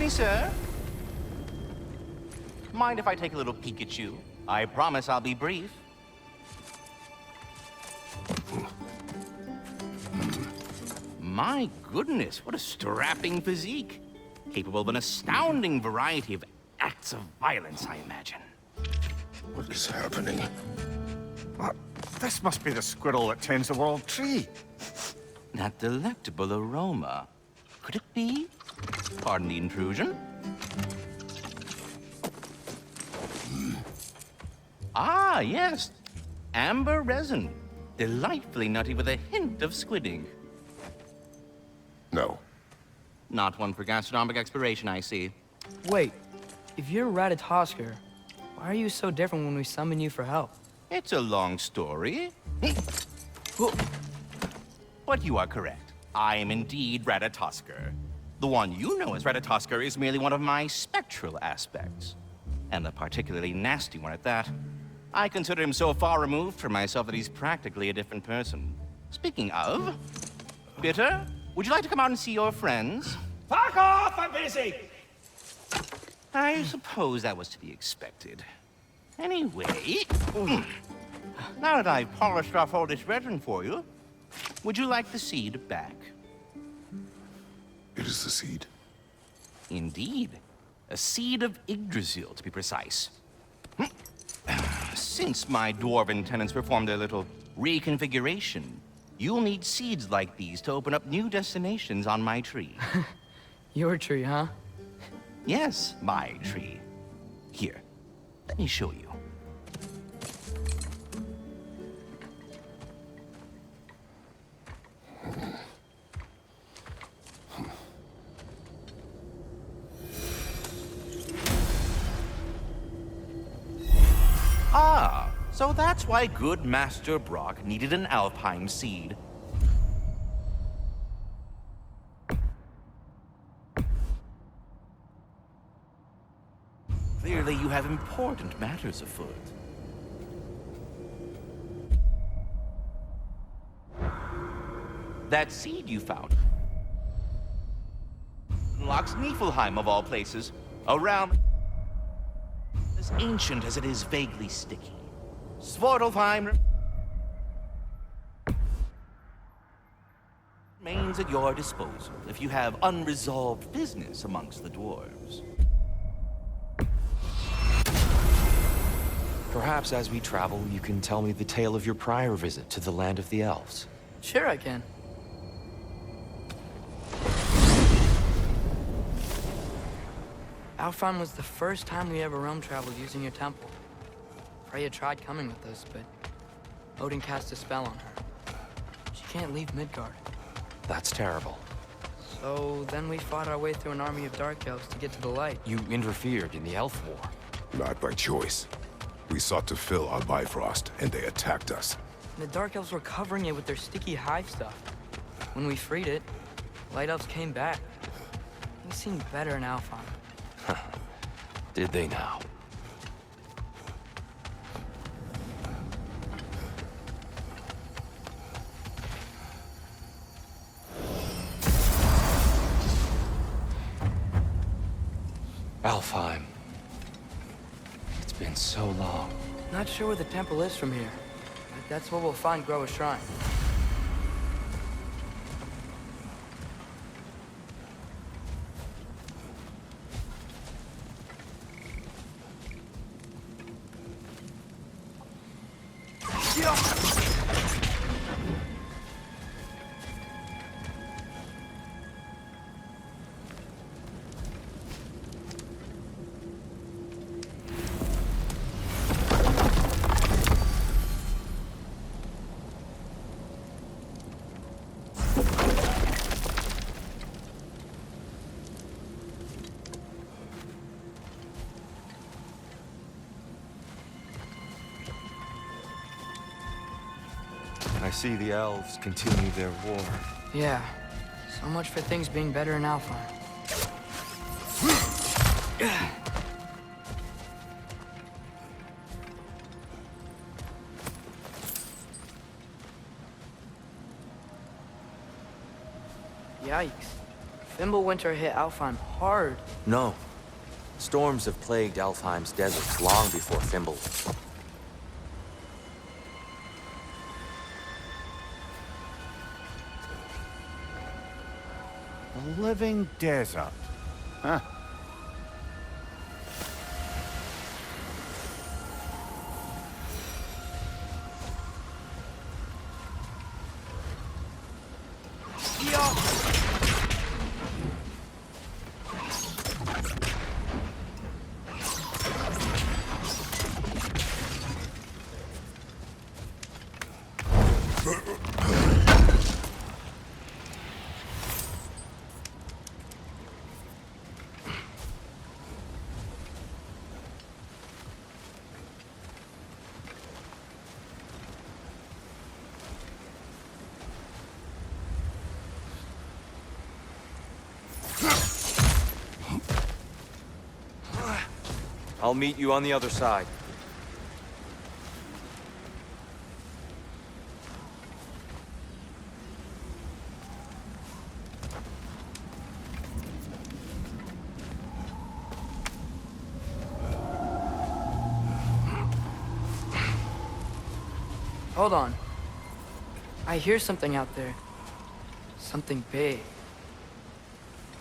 me, sir? Mind if I take a little peek at you? I promise I'll be brief. My goodness, what a strapping physique. Capable of an astounding variety of acts of violence, I imagine. What is happening? What? This must be the squirrel that tends the world tree. That delectable aroma. Could it be? Pardon the intrusion. Ah, yes. Amber resin. Delightfully nutty with a hint of squidding. No. Not one for gastronomic exploration, I see. Wait, if you're Ratatosker, why are you so different when we summon you for help? It's a long story. But you are correct. I am indeed Ratatosker. The one you know as Ratatosker is merely one of my spectral aspects. And a particularly nasty one at that. I consider him so far removed from myself that he's practically a different person. Speaking of, Bitter, would you like to come out and see your friends? Fuck off! I'm busy! I suppose that was to be expected. Anyway, now that I've polished off all this resin for you, would you like the seed back? It is the seed. Indeed. A seed of Yggdrasil, to be precise. Since my dwarven tenants performed their little reconfiguration, you'll need seeds like these to open up new destinations on my tree. Your tree, huh? Yes, my tree. Here, let me show you. Ah, so that's why good Master Brock needed an Alpine seed. Clearly, you have important matters afoot. That seed you found unlocks Niflheim, of all places, a realm as ancient as it is vaguely sticky. Svartalfheim remains at your disposal if you have unresolved business amongst the dwarves. Perhaps as we travel, you can tell me the tale of your prior visit to the land of the elves. Sure I can. Alfheim was the first time we ever realm traveled using your temple. Freya tried coming with us, but Odin cast a spell on her. She can't leave Midgard. That's terrible. So then we fought our way through an army of dark elves to get to the light. You interfered in the elf war. Not by choice. We sought to fill our Bifrost, and they attacked us. And the dark elves were covering it with their sticky hive stuff. When we freed it, light elves came back. They seemed better in Alfheim. Did they now? Alfheim. It's been so long. Not sure where the temple is from here, but that's where we'll find Groa's shrine. I see the elves continue their war. Yeah, so much for things being better in Alfheim. Yikes. Fimbulwinter hit Alfheim hard. No. Storms have plagued Alfheim's deserts long before Fimble. A living desert. Huh. I'll meet you on the other side. Hold on. I hear something out there. Something big.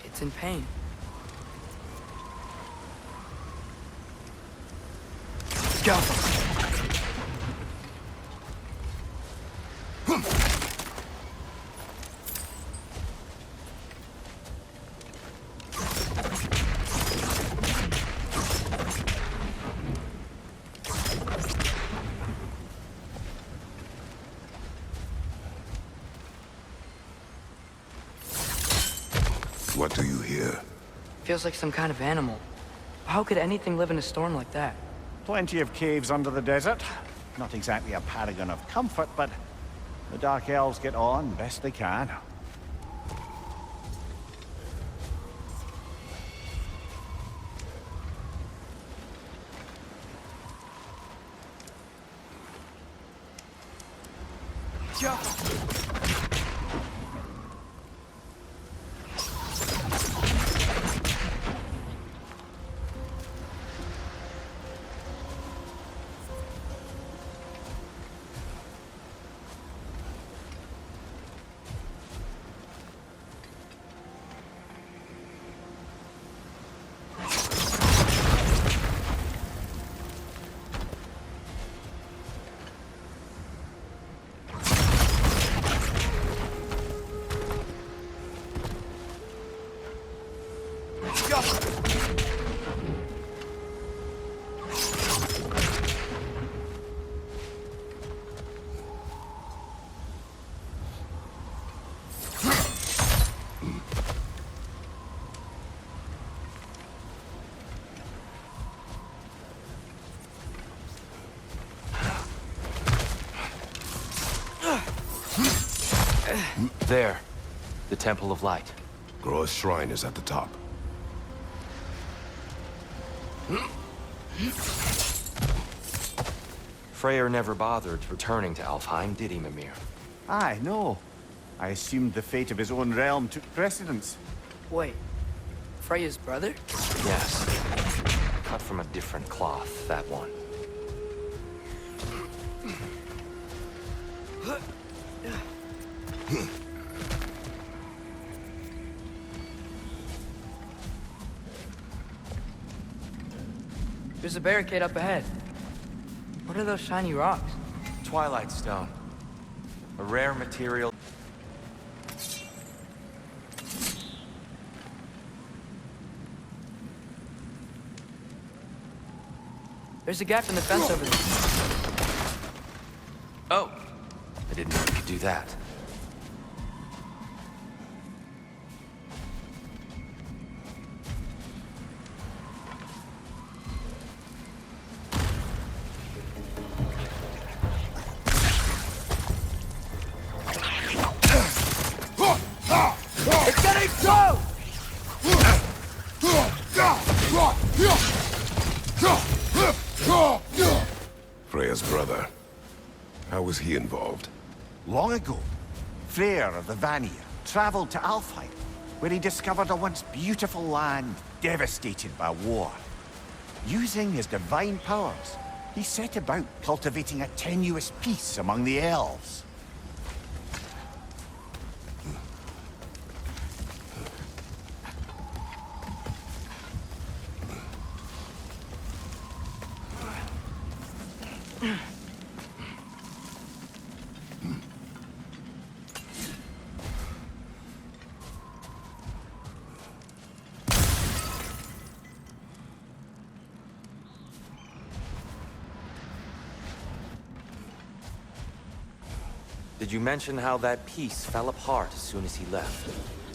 It's in pain. Go! What do you hear? Feels like some kind of animal. How could anything live in a storm like that? Plenty of caves under the desert. Not exactly a paragon of comfort, but the Dark Elves get on best they can. There. The Temple of Light. Groa's shrine is at the top. Freyr never bothered returning to Alfheim, did he, Mimir? Aye, no. I assumed the fate of his own realm took precedence. Wait. Freya's brother? Yes. Cut from a different cloth, that one. There's a barricade up ahead. What are those shiny rocks? Twilight Stone. A rare material. There's a gap in the fence over there. Oh! I didn't know you could do that. It's getting close! Freya's brother. How was he involved? Long ago, Freyr of the Vanir traveled to Alfheim. where he discovered a once beautiful land devastated by war. Using his divine powers, he set about cultivating a tenuous peace among the elves. Did you mention how that piece fell apart as soon as he left?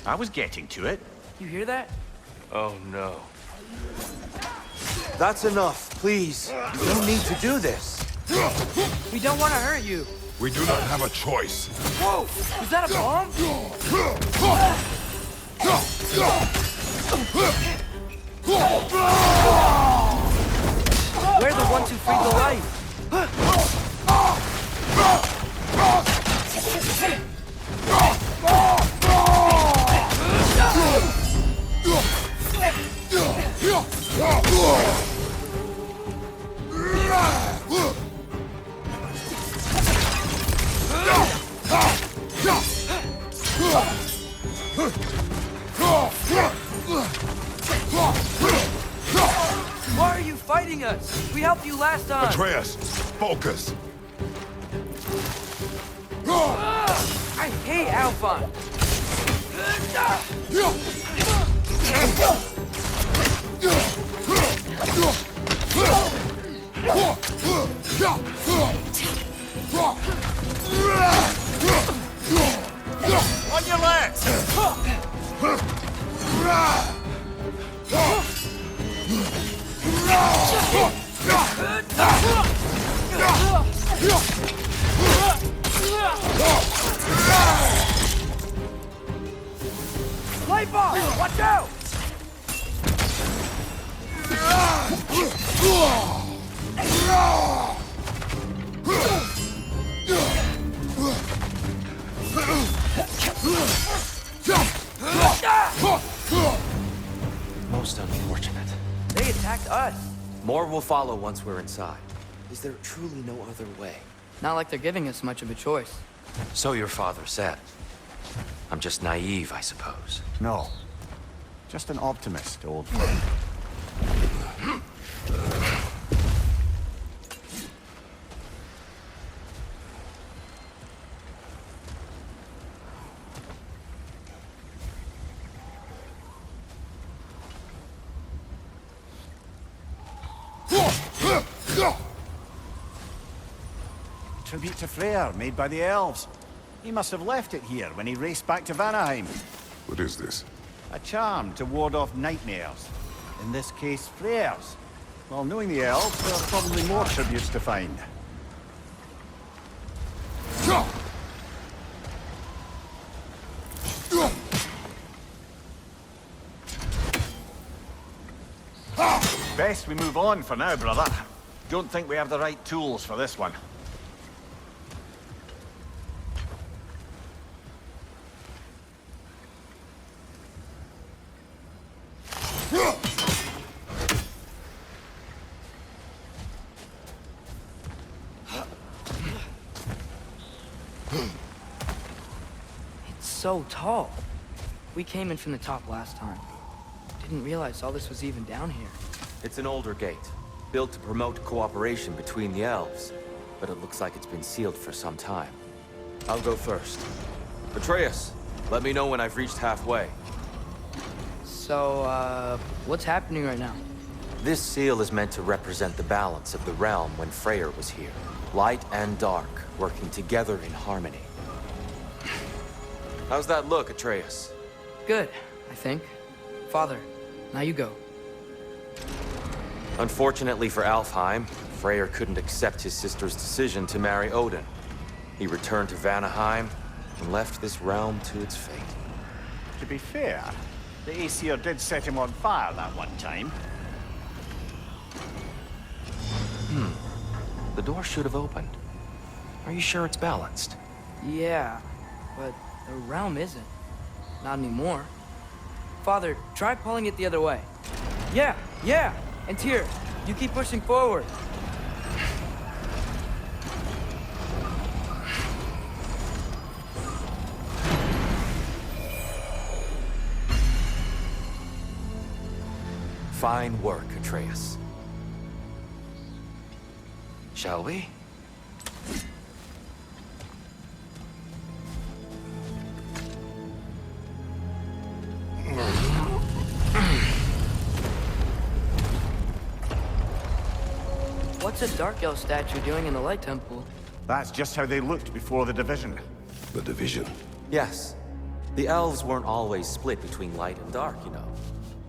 I was getting to it. You hear that? Oh, no. That's enough, please. You don't need to do this. We don't want to hurt you. We do not have a choice. Whoa! Was that a bomb? We're the ones who freed the light. Why are you fighting us? We helped you last time. Atreus, focus. I hate Alphon. On your legs! Light bomb! Watch out! Most unfortunate. They attacked us. More will follow once we're inside. Is there truly no other way? Not like they're giving us much of a choice. So your father said. I'm just naive, I suppose. No. Just an optimist, old friend. Tribute to Freyr, made by the elves. He must have left it here when he raced back to Vanaheim. What is this? A charm to ward off nightmares. In this case, Freyr's. Well, knowing the elves, there are probably more tributes to find. Best we move on for now, brother. Don't think we have the right tools for this one. It's so tall. We came in from the top last time. Didn't realize all this was even down here. It's an older gate, built to promote cooperation between the elves, but it looks like it's been sealed for some time. I'll go first. Atreus, let me know when I've reached halfway. So, what's happening right now? This seal is meant to represent the balance of the realm when Freyr was here. Light and dark, working together in harmony. How's that look, Atreus? Good, I think. Father, now you go. Unfortunately for Alfheim, Freyr couldn't accept his sister's decision to marry Odin. He returned to Vanaheim and left this realm to its fate. To be fair, the Aesir did set him on fire that one time. The door should have opened. Are you sure it's balanced? Yeah, but the realm isn't. Not anymore. Father, try pulling it the other way. Yeah! And Tyr, you keep pushing forward. Fine work, Atreus. Shall we? What's a Dark Elf statue doing in the Light Temple? That's just how they looked before the division. The division. Yes. The elves weren't always split between light and dark, you know.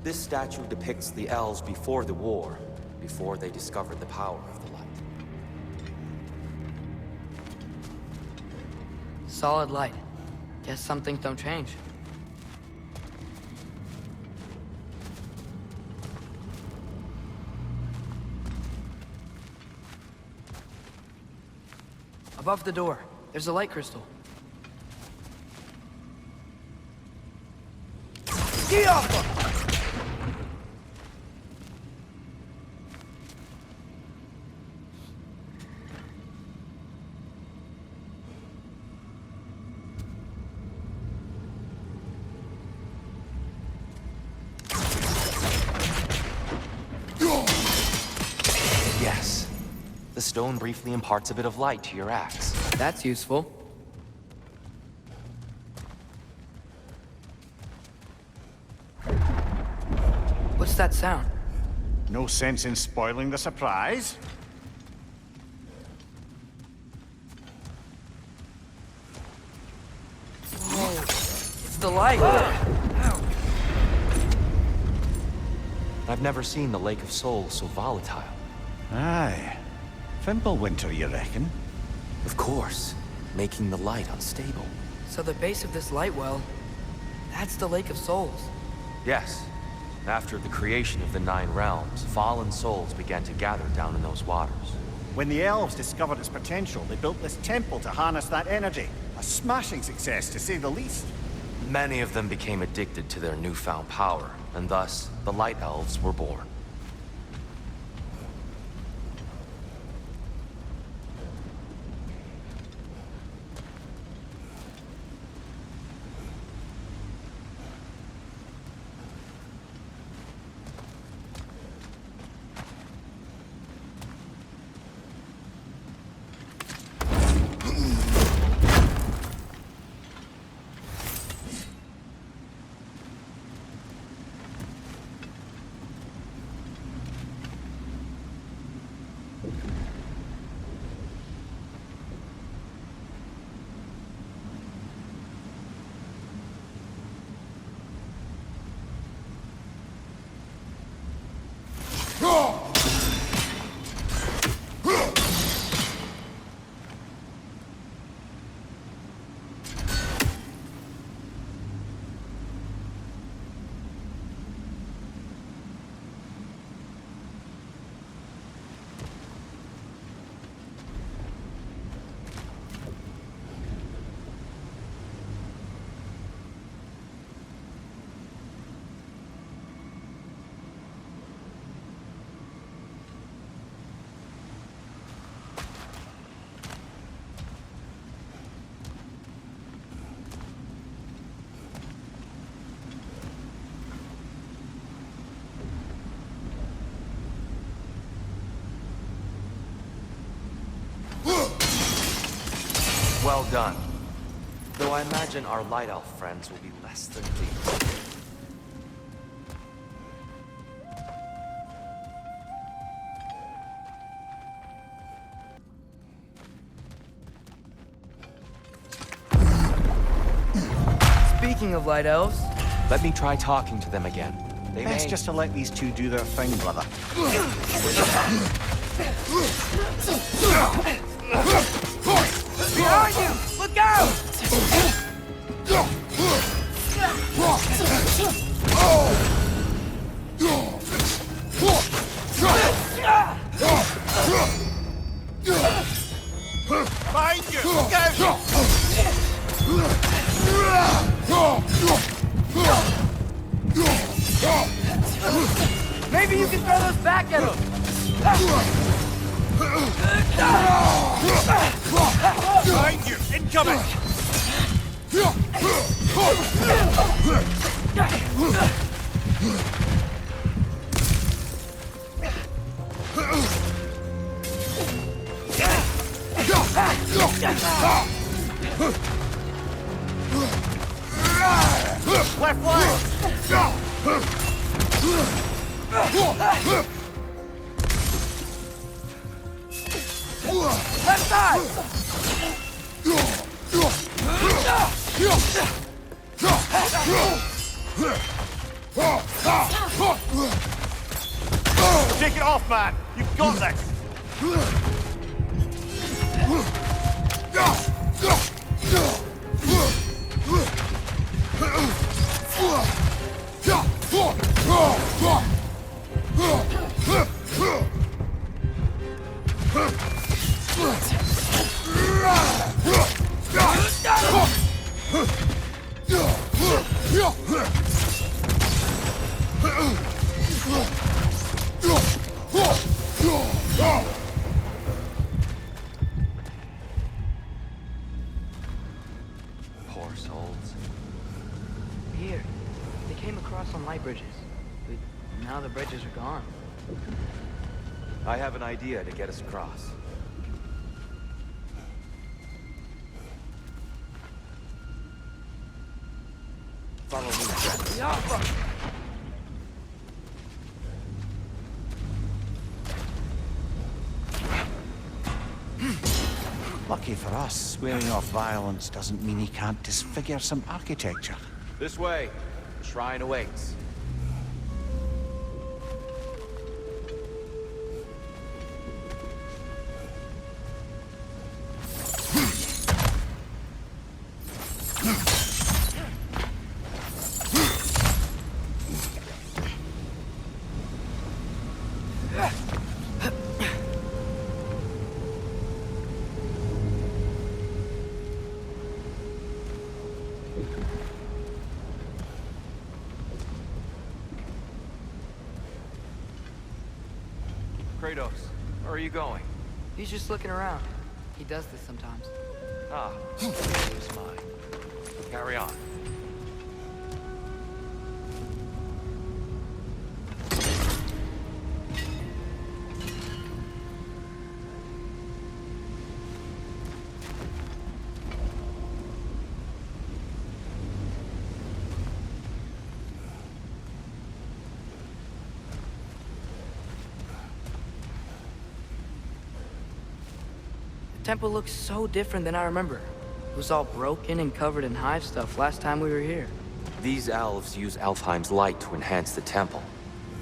This statue depicts the elves before the war, before they discovered the power of the light. Solid light. Guess some things don't change. Above the door, there's a light crystal. Get off her! Yes. The stone briefly imparts a bit of light to your axe. That's useful. What's that sound? No sense in spoiling the surprise. Whoa, it's the light! I've never seen the Lake of Souls so volatile. Aye. Fimbulwinter, you reckon? Of course, making the light unstable. So the base of this light well, that's the Lake of Souls. Yes. After the creation of the Nine Realms, fallen souls began to gather down in those waters. When the elves discovered its potential, they built this temple to harness that energy. A smashing success, to say the least. Many of them became addicted to their newfound power, and thus, the Light Elves were born. Well done. Though I imagine our Light Elf friends will be less than pleased. Speaking of light elves, Let me try talking to them again. They Best may... just to let these two do their thing, brother. behind you! Look out! Find you! Go! Maybe you can throw those back at him! Behind you! Incoming! Left leg! Left side! Take it off, man! You've got this! Poor souls. Here, they came across on light bridges, but now the bridges are gone. I have an idea to get us across. Follow me, Jack. Lucky for us, swearing off violence doesn't mean he can't disfigure some architecture. This way. The shrine awaits. Kratos, where are you going? He's just looking around. He does this sometimes. Ah, here's mine. Carry on. The temple looks so different than I remember. It was all broken and covered in hive stuff last time we were here. These elves use Alfheim's light to enhance the temple.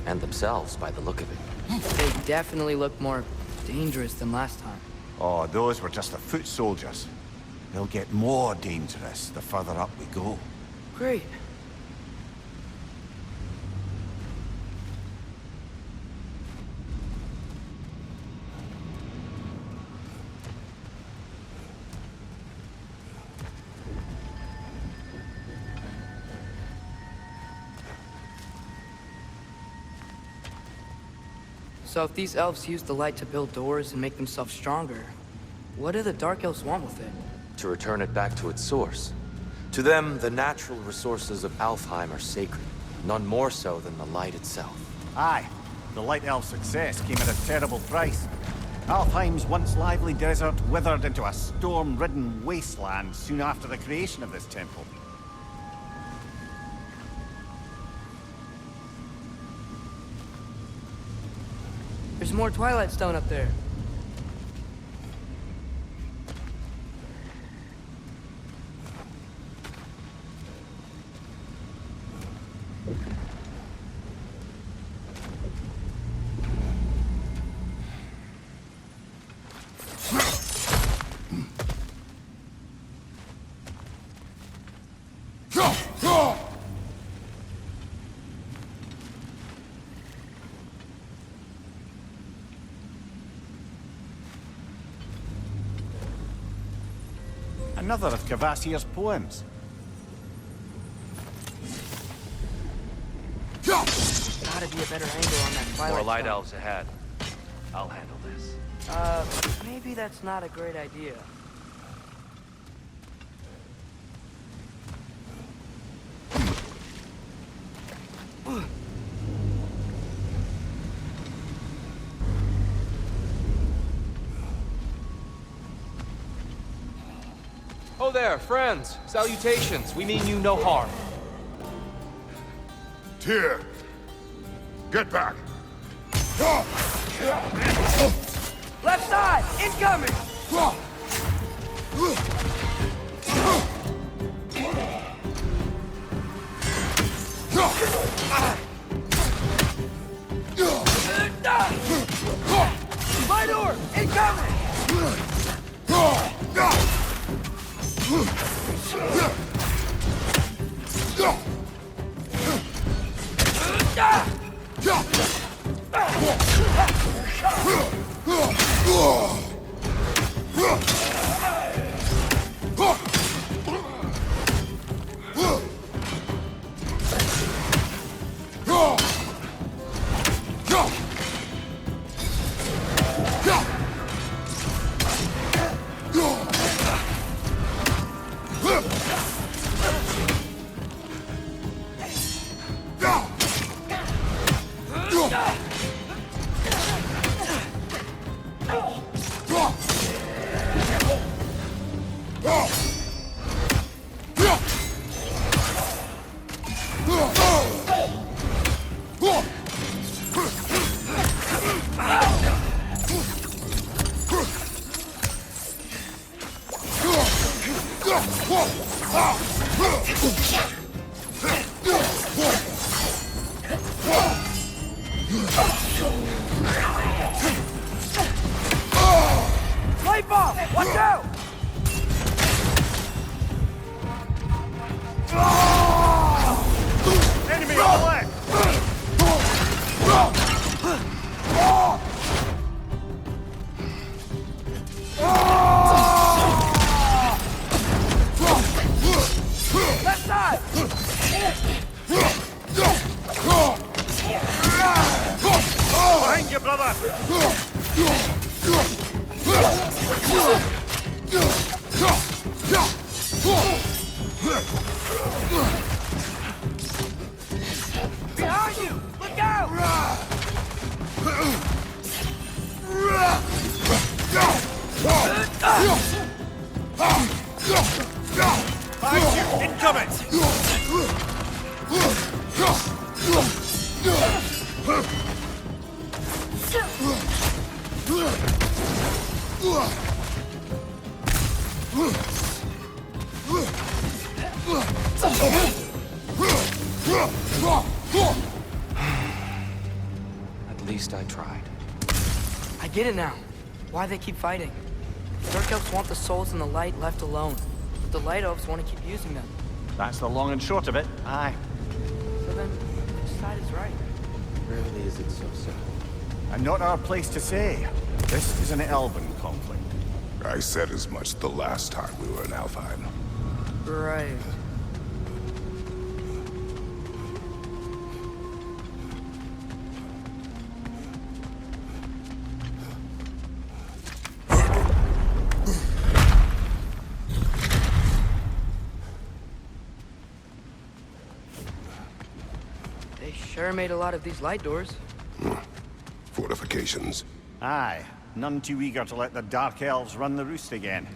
And themselves, by the look of it. They definitely look more dangerous than last time. Oh, those were just the foot soldiers. They'll get more dangerous the further up we go. Great. So if these elves use the light to build doors and make themselves stronger, what do the Dark Elves want with it? To return it back to its source. To them, the natural resources of Alfheim are sacred. None more so than the light itself. Aye, the Light Elf success came at a terrible price. Alfheim's once lively desert withered into a storm-ridden wasteland soon after the creation of this temple. There's more Twilight Stone up there. Another of Kvasir's poems. Gotta gotta be a better angle on that twilight More light stone. elves ahead. I'll handle this. Maybe that's not a great idea. Oh there, friends. Salutations. We mean you no harm. Tyr! Get back! Left side! Incoming! My door! Incoming! Light bomb! Watch out! Enemy on the left! Left side! Behind you, brother! Behind you! Look out! Behind you! Incoming! At least I tried. I get it now. Why they keep fighting. The Dark Elves want the souls in the light left alone. But the Light Elves want to keep using them. That's the long and short of it. Aye. So then, which side is right? Rarely is it so simple. And not our place to say. This is an elven conflict. I said as much the last time we were in Alfheim. Right. They sure made a lot of these light doors. Fortifications. Aye. None too eager to let the Dark Elves run the roost again.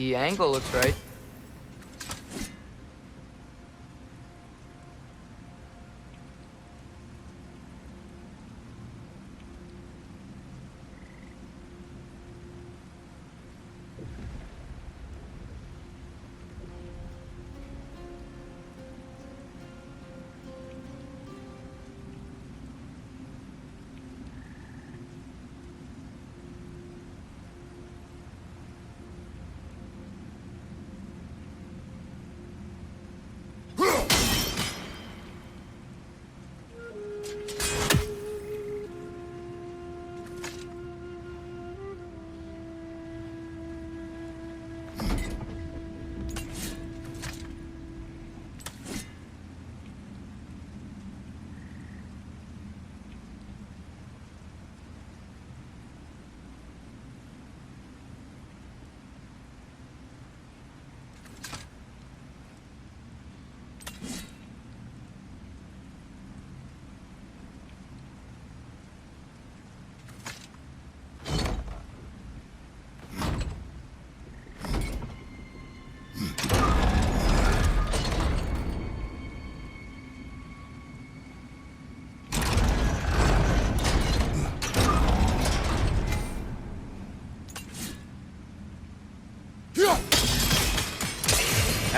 The angle looks right.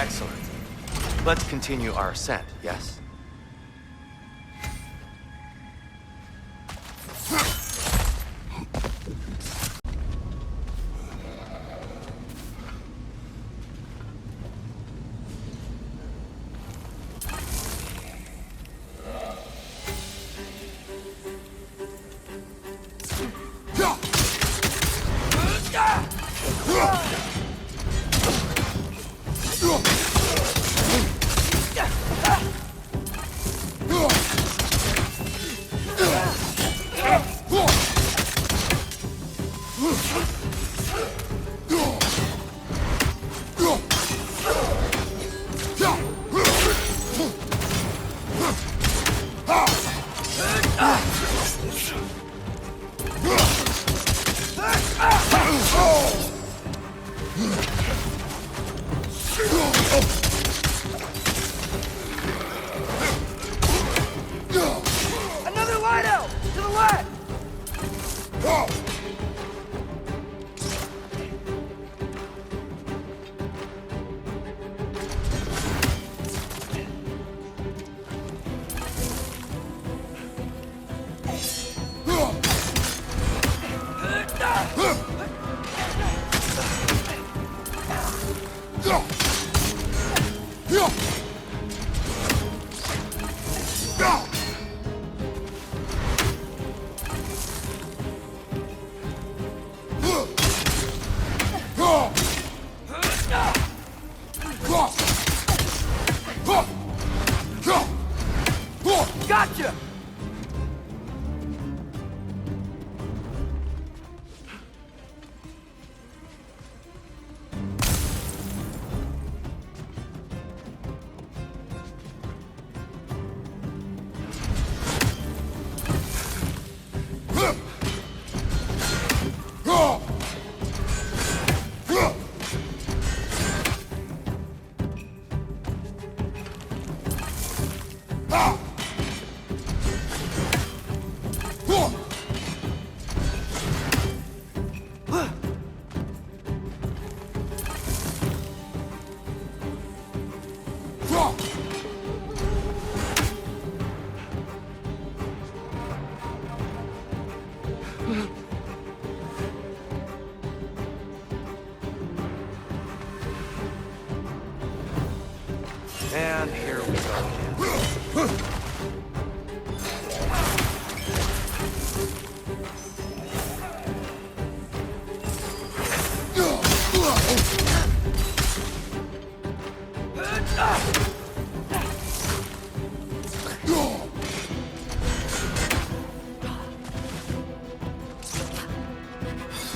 Excellent. Let's continue our ascent, yes?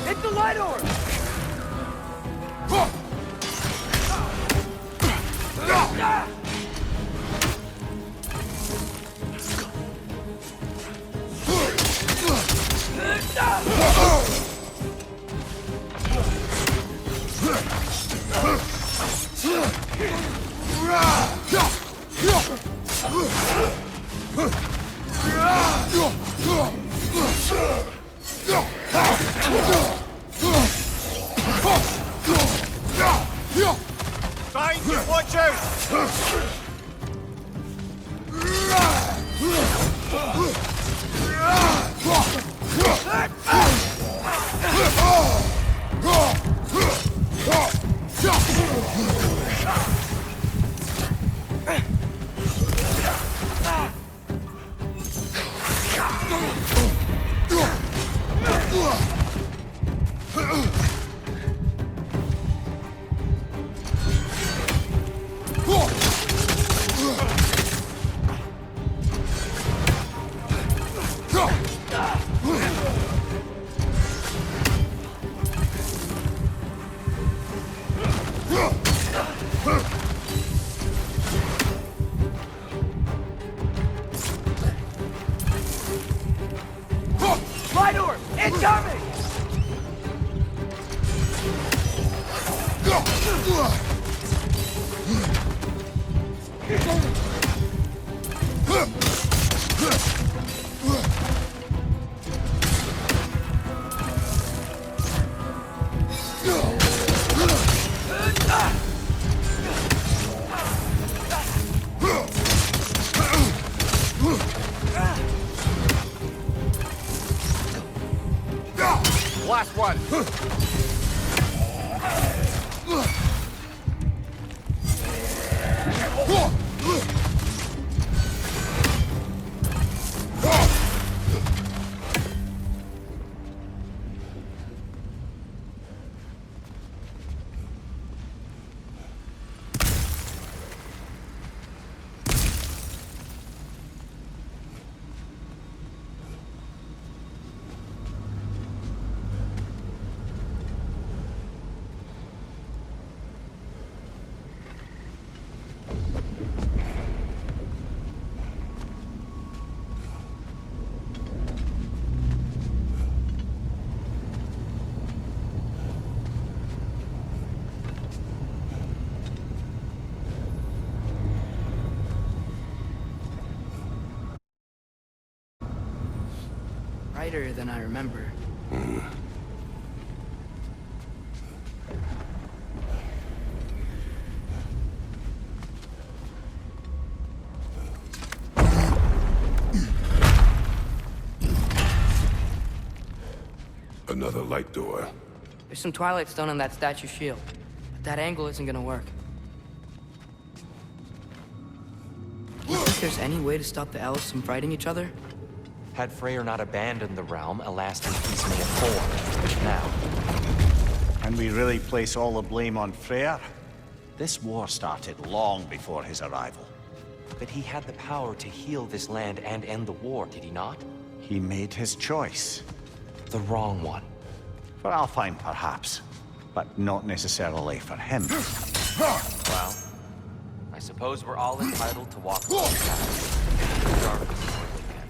Hit the light orb! Trying to watch out! Light orb! Incoming! Last one! Brighter than I remember. Another light door. There's some Twilight Stone on that statue shield, but that angle isn't gonna work. You think there's any way to stop the elves from fighting each other? Had Freyr not abandoned the realm, a lasting peace may have formed. Now, Can we really place all the blame on Freyr? This war started long before his arrival. but he had the power to heal this land and end the war, did he not? He made his choice. The wrong one. For Alfheim, perhaps, but not necessarily for him. Well, I suppose we're all entitled to walk the path. Jarvis is what we can.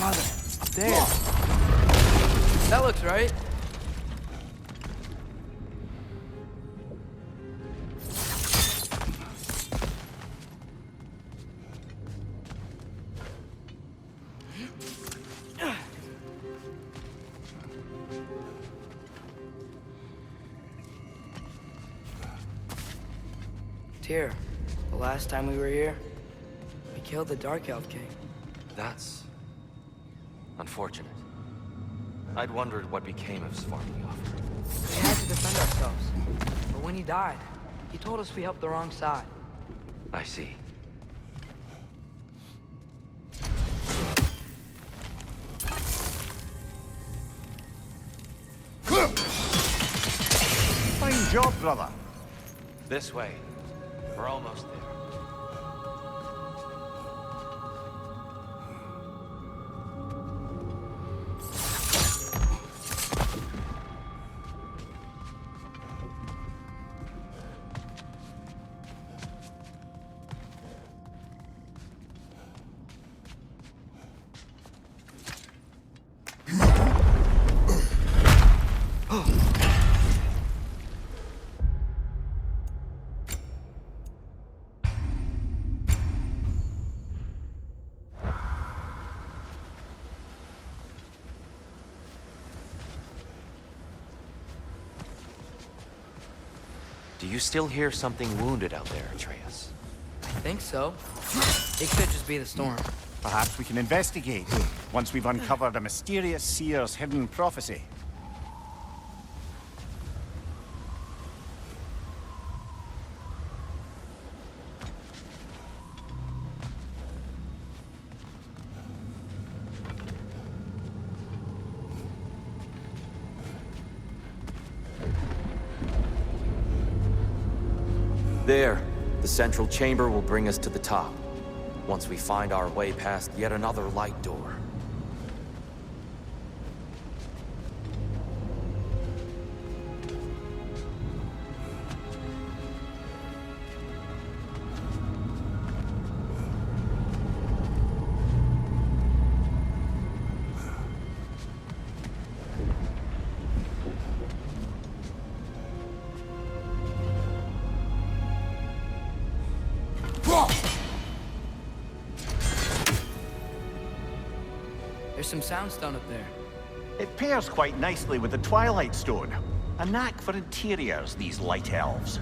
Father, up there. That looks right. Tyr, the last time we were here, we killed the Dark Elf King. That's unfortunate. I'd wondered what became of Svartalfheim. We had to defend ourselves. But when he died, he told us we helped the wrong side. I see. Fine job, brother. This way. We're almost there. Do you still hear something wounded out there, Atreus? I think so. It could just be the storm. Perhaps we can investigate once we've uncovered a mysterious seer's hidden prophecy. There. The central chamber will bring us to the top. Once we find our way past yet another light door. There's some soundstone up there. It pairs quite nicely with the Twilight Stone. A knack for interiors, these light elves.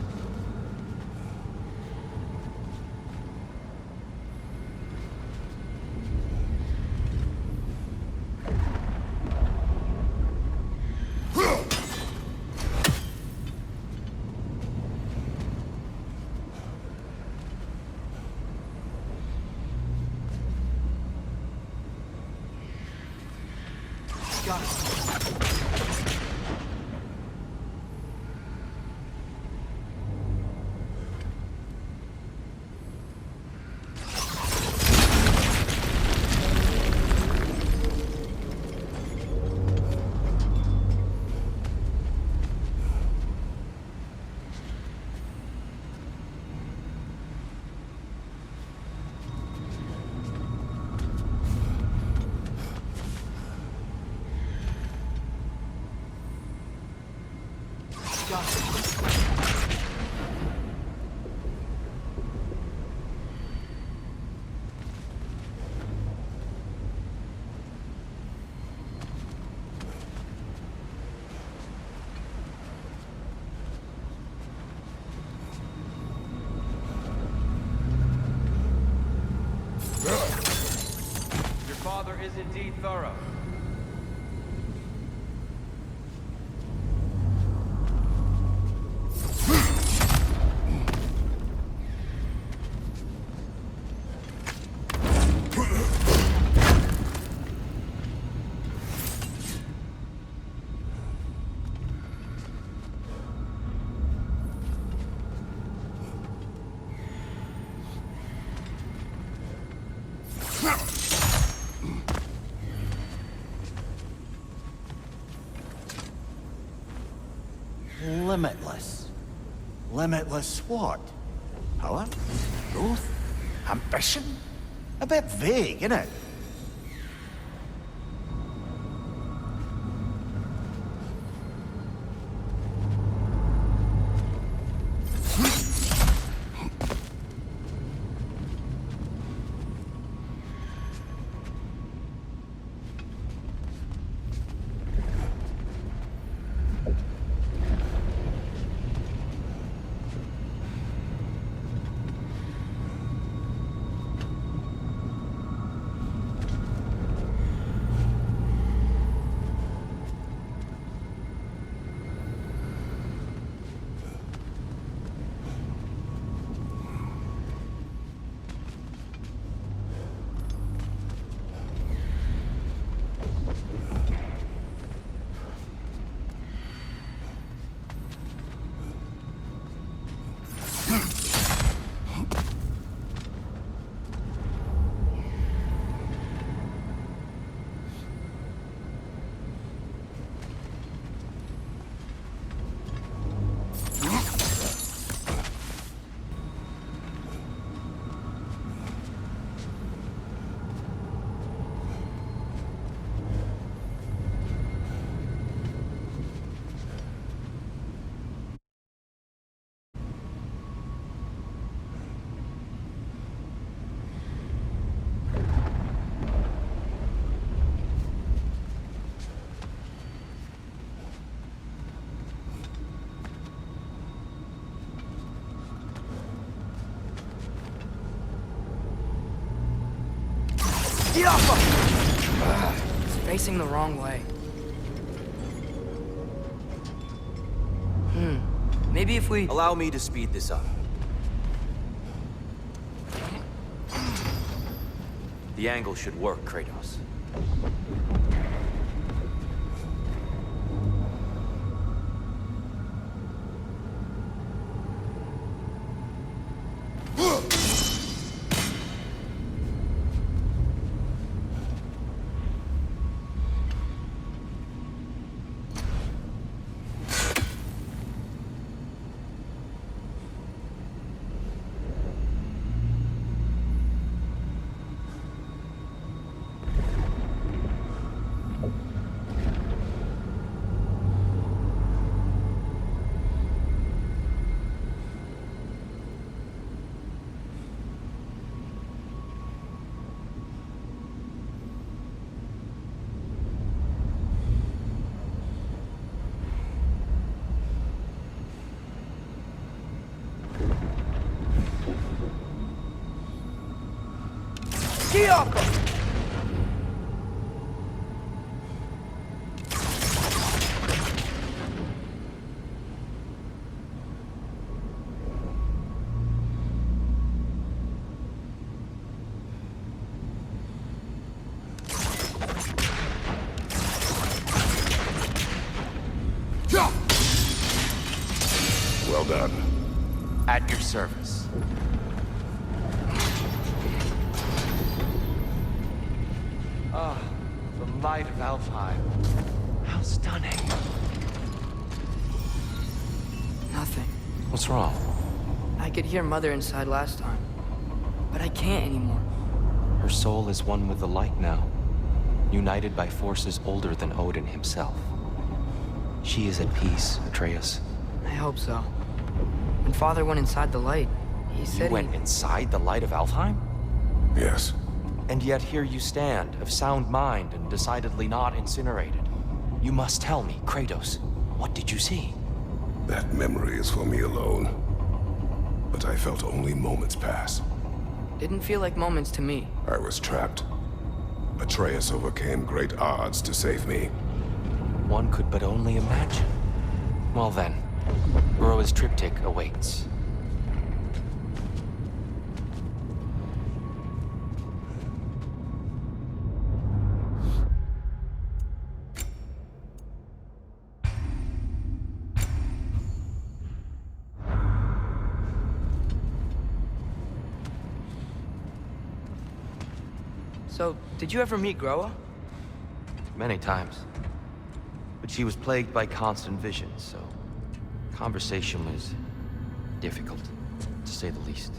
Your father is indeed thorough. Limitless. Limitless what? Power? Growth? Ambition? A bit vague, isn't it? Get off of! It's facing the wrong way. Maybe if we... Allow me to speed this up. The angle should work, Kratos. Get off of! Well done. At your service. The light of Alfheim. How stunning. Nothing. What's wrong? I could hear Mother inside last time, but I can't anymore. Her soul is one with the light now, united by forces older than Odin himself. She is at peace, Atreus. I hope so. When Father went inside the light, he said You went inside the light of Alfheim? Yes. And yet here you stand, of sound mind and decidedly not incinerated. You must tell me, Kratos, what did you see? That memory is for me alone. But I felt only moments pass. Didn't feel like moments to me. I was trapped. Atreus overcame great odds to save me. One could but only imagine. Well then, Groa's triptych awaits. So, did you ever meet Groa? Many times. But she was plagued by constant visions, so conversation was difficult, to say the least.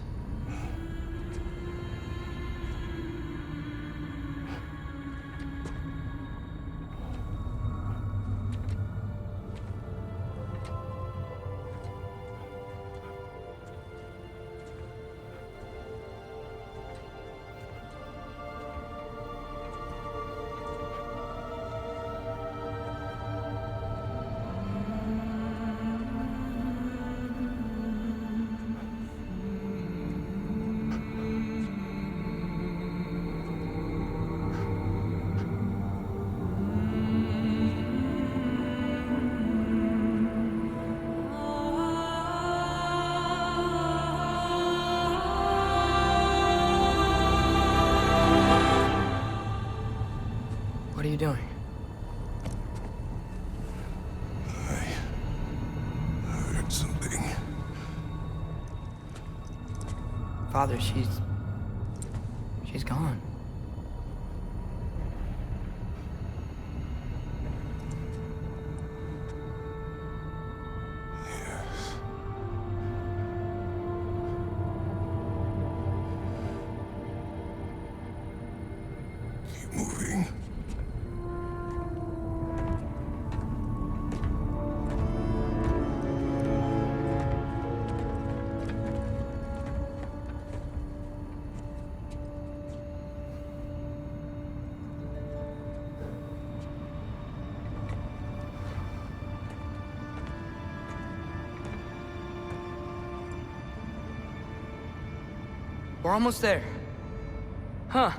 What are you doing? I heard something. Father, she's gone. Yes. Keep moving. We're almost there. Huh.